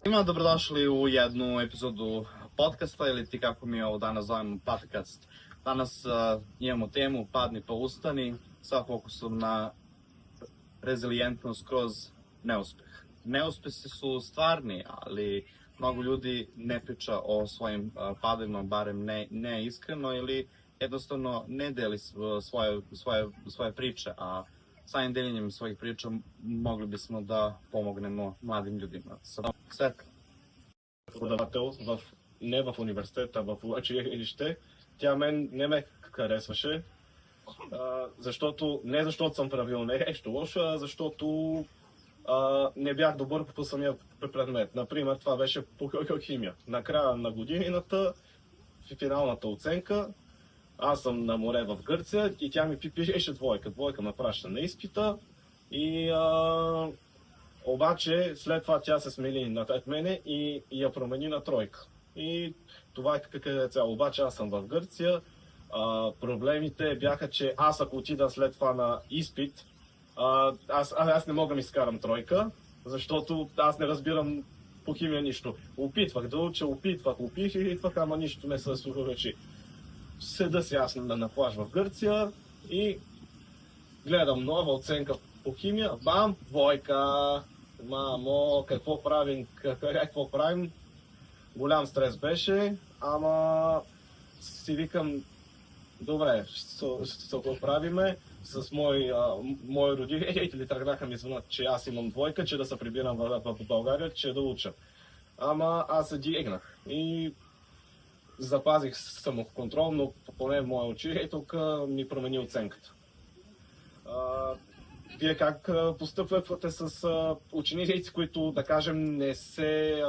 Svima dobrodošli u jednu epizodu podcasta ili ti kako mi ovo danas zovemo podcast. Danas imamo temu Padni pa ustani sa fokusom na rezilijentnost kroz neuspeh. Neuspesi su stvarni, ali mnogo ljudi ne priča o svojim padovima, barem ne iskreno ili jednostavno ne deli svoje priče, a samim deljenjem svojih priča mogli bismo да помогнемо младим людина. Светка. Преподавател не в университета, в училище. Тя мен не ме харесваше, защото съм правил нещо лошо, а защото не бях добър по самия предмет. Например, това беше по химия. На края на годината, в финалната оценка, аз съм на море в Гърция и тя ми пише двойка. Двойка ме праща на изпита и обаче след това тя се смели над мене и я промени на тройка. И това е какъв цяло. Обаче аз съм в Гърция. Проблемите бяха, че аз ако отида след това на изпит, аз не мога да ми скарам тройка, защото аз не разбирам по химия нищо. Опитвах да уча, опитвах, ама нищо не се случи. Седа си аз на плаж в Гърция и гледам нова оценка по химия. Бам, двойка. Мамо, какво правим? Голям стрес беше, ама си викам, добре, ще го правиме. С мои родители тръгнаха ми звънат, че аз имам двойка, че да се прибирам в България, че да уча. Ама аз се дигнах и запазих самоконтрол, но поне моя учител ми промени оценката. Вие как постъпвате с ученици, които, да кажем, не се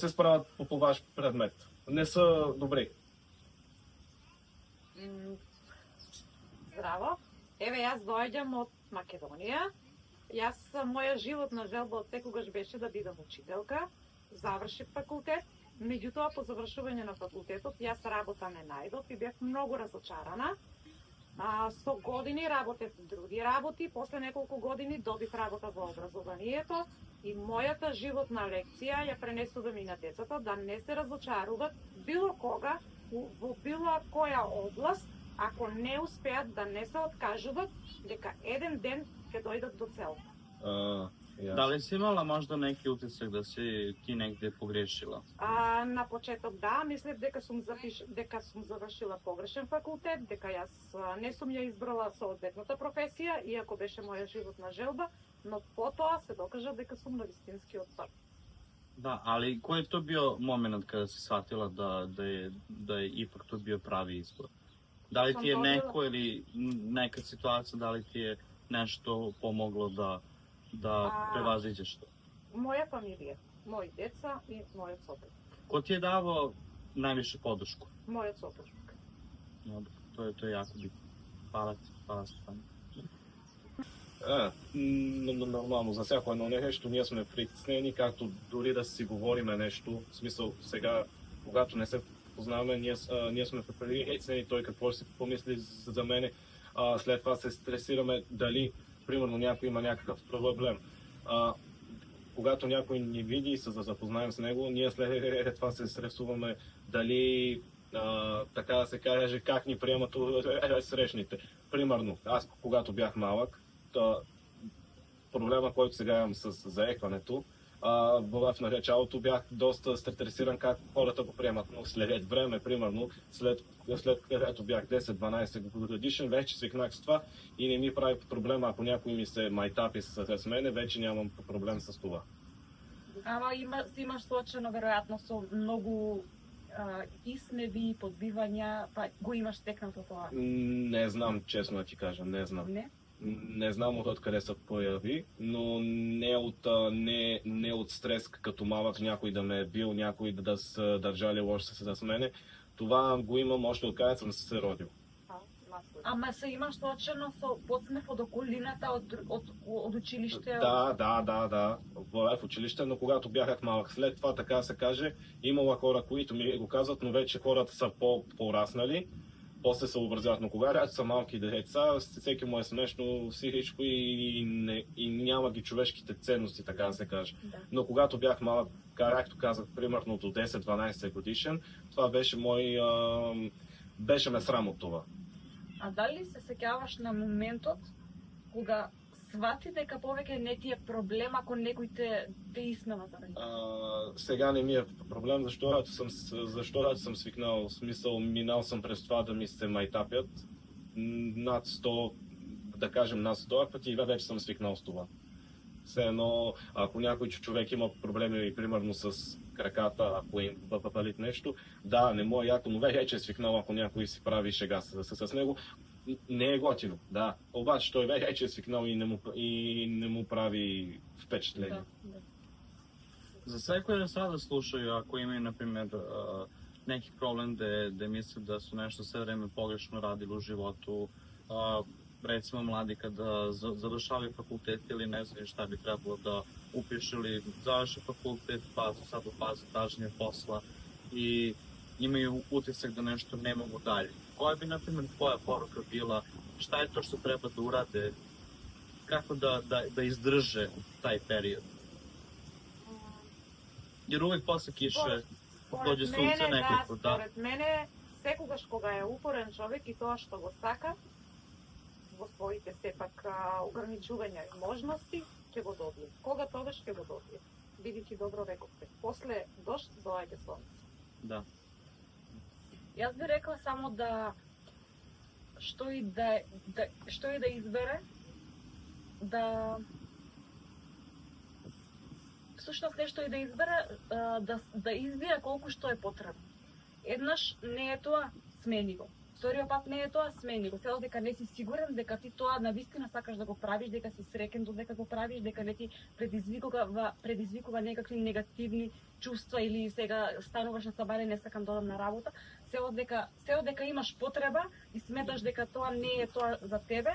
справят по ваш предмет? Не са добри? Здраво! Еве, аз дојдам од Македонија. Моја животна желба од секогаш беше да бидам учителка. Завршив факултет. Меѓутоа, по завршување на факултетот, јас работа не најдов и бях многу разочарана. Со години работев други работи, после неколку години добив работа во образованието и мојата животна лекција ја пренесувам и на децата да не се разочаруваат било кога во било која област, ако не успеат да не се откажуваат, дека еден ден ќе дојдат до целта. Дали си имала можда неки утисак да си ти негде погрешила? На почеток да, мислев дека сум завршила погрешен факултет, дека јас не сум ја избрала соодветната професија, иако беше моја животна желба, но потоа се докажа дека сум на вистинскиот пат. Да, али кој е то био моментот кога си сватила да е ипак то био прави избор? Дали ти е неко или нека ситуација, дали ти е нешто помогло да превазиđеш to? Моја фамилија, мои деца и мојот сопруг. Ko ti je davo najviše podršku? Мојот сопруг. Dobro, to je jako bitno. Hvala Стефан. Нормално, за всяко едно нещо ние сме притеснени, както дори да си говориме нещо. В смисъл, сега, когато не се познаваме, ние сме притеснени той какво ще си помисли за мене. След това се стресираме дали примерно някой има някакъв проблем. Когато някой ни види и се запознаем с него, ние след това се стресуваме дали, така да се каже, как ни приемат срещните. Примерно, аз когато бях малък, проблема, който сега имам с заекването, в началото бях доста стресиран как хората го приемат, но след време, примерно, след като бях 10-12 годишен, вече свикнах с това и не ми прави проблема, ако някой ми се майтапи с мене, вече нямам проблем с това. Ама имаш случайно, вероятно, со многу исневи и подбивања, па го имаш стекнато тоа? Не знам, честно да ти кажа, не знам. Не знам откъде се появи, но не от стрес като малък, някой да ме е бил, някой да се държали лошо с мене. Това го имам още от кога съм се родил. Ама се имаш случайно со подсмев од околината, од училиште? Да, в училище, но когато бях малък. След това, така се каже, имала хора, които ми го казват, но вече хората са по-пораснали. после се образяват. Но когато са малки деца, всеки му е смешно всичко и няма ги човешките ценности, така да се каже. Да. Но когато бях малък, както казах, примерно до 10-12 годишен, това беше беше ме срам от това. А дали се сеќаваш на моментот кога свати дека повеќе не ти е проблем ако некој те исмева заради? Сега не ми е проблем, защото съм свикнал, в смисъл минал съм през това да ми се майтапят над 100, да кажем над 100 пъти и вече съм свикнал с това. Все едно, ако някой човек има проблеми, примерно с краката, ако им палит нещо, да, не му е яко, но вече е свикнал, ако някой си прави шега с него. Не е готино, да. Обаче той вече е свикнал и не му прави впечатление. Да. За секој да sada slušaju, ako imaju, na primjer, neki problem da misle da su nešto sve vreme pogrešno radili u životu, recimo mladi kada završavaju fakultet ili ne znaju šta bi trebalo da upišu ili završe fakultet, pa su sad u fazi traženja posla i imaju utisak da nešto ne mogu dalje. Koja bi, na primjer, tvoja poruka bila, šta je to što treba da urade, kako da izdrže taj period? Jer uvek posle kiše dođe sunce nekako, da. Според мене, секогаш кога е упорен човек и тоа што го сака, во своите сепак ограничувања и можности, ќе го добие. Кога тогаш ќе го добие? Бидејќи добро рековте. После дожд доаѓа сонце. Да. Јас би рекла само да што и да избере, да всушност нешто и да избере, да избира колку што е потребно. Еднаш не е тоа, смени го. Вториот пат не е тоа, смени го. Сега дека не си сигурен дека ти тоа навистина сакаш да го правиш, дека си среќен додека го правиш, дека не ти предизвикува некакви негативни чувства или сега стануваш на сабаре не сакам да одам на работа, се дека имаш потреба и сметаш дека тоа не е тоа за тебе,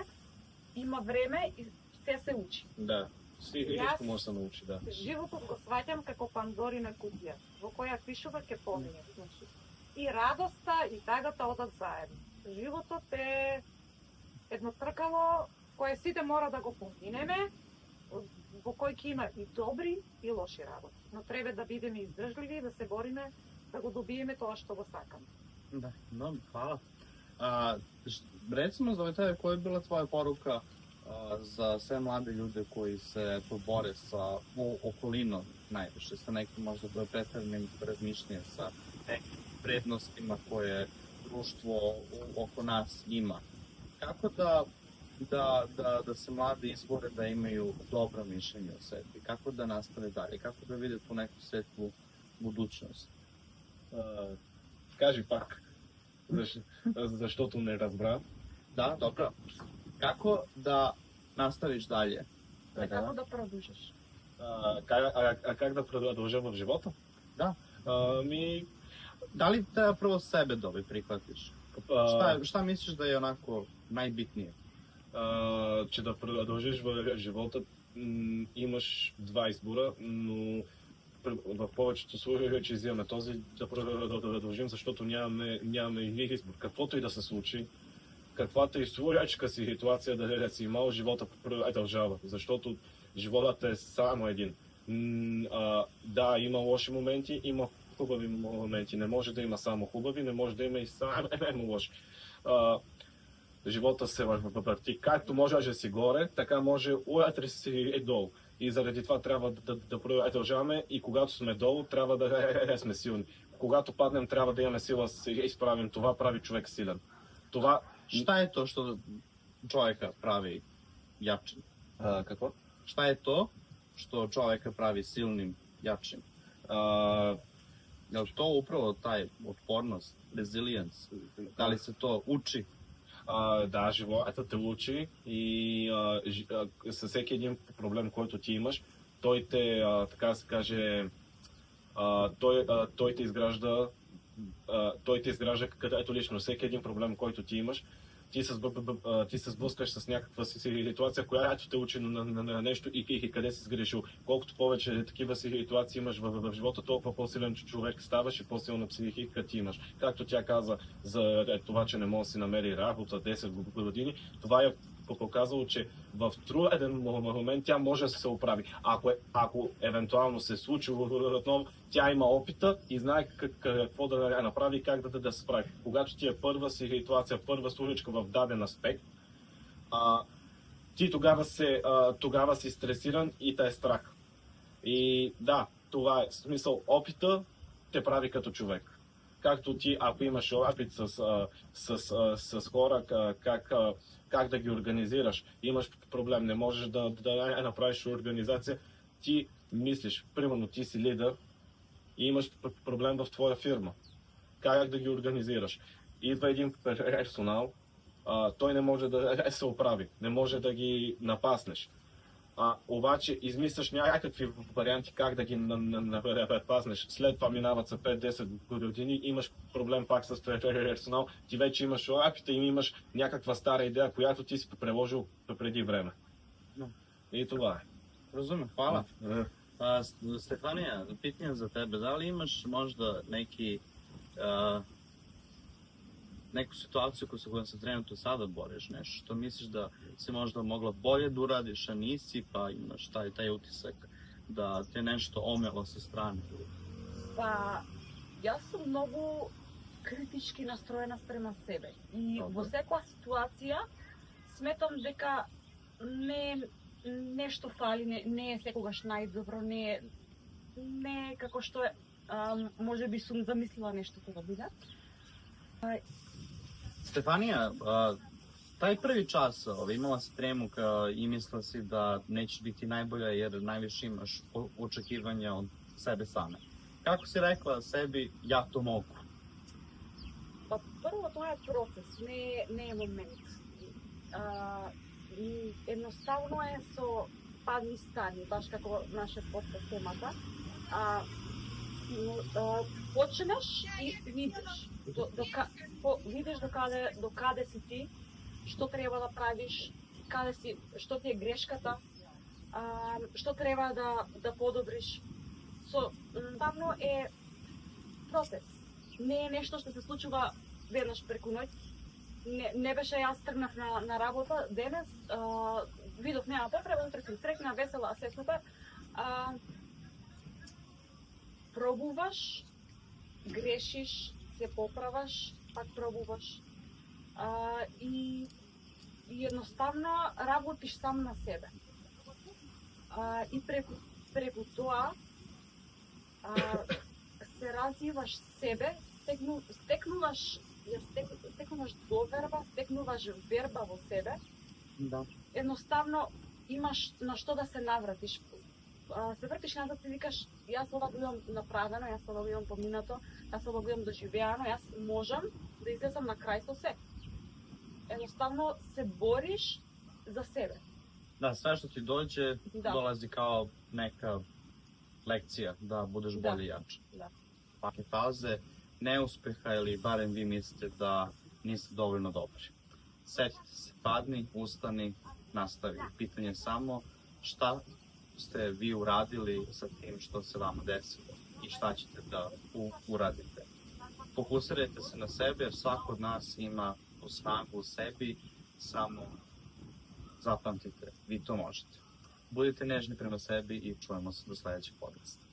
има време и се учи. Да. Всичко може да се научи, да. Животот го сваќам како Пандорина кутија, во која пишува ќе помине. Значи, и радоста и тагата одат заедно. Животот е едно тркало кое сите мора да го поминеме, во кој ќе има и добри и лоши работи. Но треба да бидеме издржливи и да се бориме да го добиеме тоа што го сакаме. Да, dobro, hvala. Recimo za tebe, koja je bila tvoja poruka za sve mlade ljude koji se bore sa okolinom najviše, sa nekim možda preteranim razmišljanjem, sa nekim vrednostima koje društvo oko nas ima. Kako da se mladi izbore da imaju dobro mišljenje o sebi? Kako da nastave dalje? Kako da vide tu neku svetlu budućnost? Кажи пак, защото не разбра. Da, dobro. Kako da nastaviš dalje? Како да продолжиш? Как да продължа в живота? Da. Da li treba prvo sebe da prihvatiš? Šta misliš da je onako najbitnije? Че да продължиш в живота, имаш два избора, но в повечето случаи, че взимаме този да продължим, защото нямаме избор. Каквото и да се случи, каквато и случайка ситуация да си имал, живота продължава, защото животът е само един. Да, има лоши моменти, има хубави моменти. Не може да има само хубави, не може да има и само лоши. Живота се върти. Както може да си горе, така може утре си е долу. И заради това трябва да продължаваме и когато сме долу, трябва да сме силни. Когато паднем, трябва да имаме сила да се изправим. Това прави човек силен. Това... Šta je to što čovjeka pravi jačim? Какво? Šta je to što čovjeka pravi silnim, jačim? Je li to upravo taj otpornost, resilience? Da li se to uči? Да, живота те учи и със всеки един проблем, който ти имаш, той те, така да се каже, той те изгражда като лично. Всеки един проблем, който ти имаш, ти се сблъскаш с някаква ситуация, която те учи на нещо и къде си сгрешил. Колкото повече такива ситуации имаш в живота, толкова по-силен човек ставаш и по-силна психика ти имаш. Както тя каза за това, че не може да си намери работа 10 години, това е показало, че в труден момент тя може да се оправи. Ако евентуално се случи отново, тя има опита и знае какво да направи и как да се справи. Когато ти е първа ситуация, първа случка в даден аспект, ти тогава си стресиран и те е страх. И да, това е смисъл. Опита те прави като човек. Както ти, ако имаш опит с хора, как да ги организираш, имаш проблем, не можеш да направиш организация, ти мислиш, примерно ти си лидер и имаш проблем в твоя фирма. Как да ги организираш? Идва един персонал, той не може да се оправи, не може да ги напаснеш. Обаче измисляш някакви варианти как да ги напаснеш. След това минават за 5-10 години, имаш проблем пак с персонал, ти вече имаш опита и имаш някаква стара идея, която ти си преложил преди време. И това е. Разумем, hvala. Стефанија, питanje za tebe, da li imaš možda neku situaciju kojom se trenutno sada boriš, nešto što misliš da si možda mogla bolje da uradiš, a nisi, pa imaš taj utisak da te nešto omelo sa strane? Па, јас сум многу критички настроена спрема себе. И во секоја ситуација сметам дека нешто фали, не е секогаш најдобро, не е како што е, може би сум замислила нешто да биде. Stefanija, taj prvi čas imala si tremu i mislila si da nećeš biti najbolja jer najviše imaš očekivanja od sebe same. Kako si rekla sebi, ja to mogu? Па прво тоа е процес, не е момент. Едноставно е со падни стани, баш како нашиот подкаст темата. Почнеш и видиш. Видиш докаде си ти, што треба да правиш, што ти е грешката, што треба да подобриш. Давно е процес. Не е нешто што се случува веднаш преку ноќ. Не беше јас тргнав на работа денес, видов нема потреба, утре сум среќна, весела, се супер. Пробуваш, грешиш, се поправаш, пак пробуваш и едноставно работиш сам на себе. И преку тоа се развиваш себе, стекнуваш доверба, стекнуваш верба во себе. Да. Едноставно имаш на што да се навратиш. Се вртиш назад и викаш, јас ова го имам направено, јас ова го имам поминато, јас ова го имам доживеано, јас можам да излезам на крај со се. Едноставно се бориш за себе. Da, sve što ti dođe dolazi kao neka lekcija da budeš bolje i jače. Da. Svake faze neuspeha ili barem vi mislite da niste dovoljno dobri. Setite se, padni, ustani, nastavi. Pitanje je samo šta ste vi uradili sa tim što se vama desilo i šta ćete da uradite. Fokusirajte se na sebe jer svako od nas ima snagu u sebi, samo zapamtite, vi to možete. Budite nežni prema sebi i čujemo se do sledećeg podcasta.